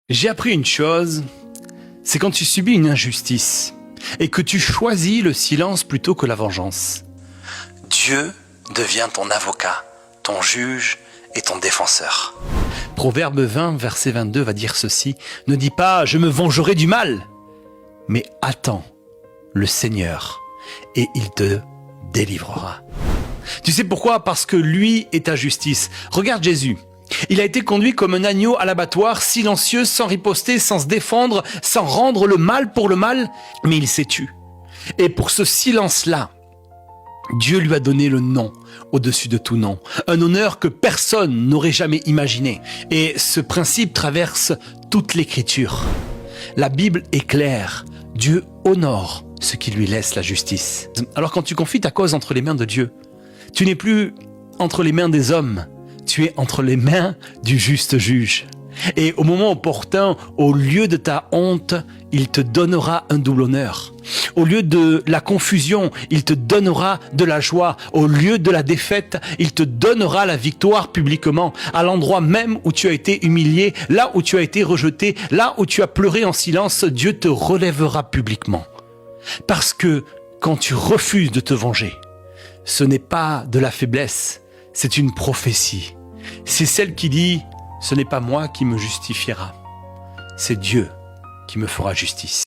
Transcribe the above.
J'ai appris une chose, c'est quand tu subis une injustice et que tu choisis le silence plutôt que la vengeance. Dieu devient ton avocat, ton juge et ton défenseur. Proverbe 20, verset 22 va dire ceci, « Ne dis pas « je me vengerai du mal », mais attends le Seigneur et il te délivrera. Tu sais pourquoi? Parce que lui est ta justice. Regarde Jésus. Il a été conduit comme un agneau à l'abattoir, silencieux, sans riposter, sans se défendre, sans rendre le mal pour le mal, mais il s'est tu. Et pour ce silence-là, Dieu lui a donné le nom au-dessus de tout nom, un honneur que personne n'aurait jamais imaginé. Et ce principe traverse toute l'Écriture. La Bible est claire, Dieu honore ceux qui lui laissent la justice. Alors quand tu confies ta cause entre les mains de Dieu, tu n'es plus entre les mains des hommes, tu es entre les mains du juste juge. Et au moment opportun, au lieu de ta honte, il te donnera un double honneur. Au lieu de la confusion, il te donnera de la joie. Au lieu de la défaite, il te donnera la victoire publiquement. À l'endroit même où tu as été humilié, là où tu as été rejeté, là où tu as pleuré en silence, Dieu te relèvera publiquement. Parce que quand tu refuses de te venger, ce n'est pas de la faiblesse, c'est une prophétie. C'est celle qui dit « Ce n'est pas moi qui me justifiera, c'est Dieu qui me fera justice ».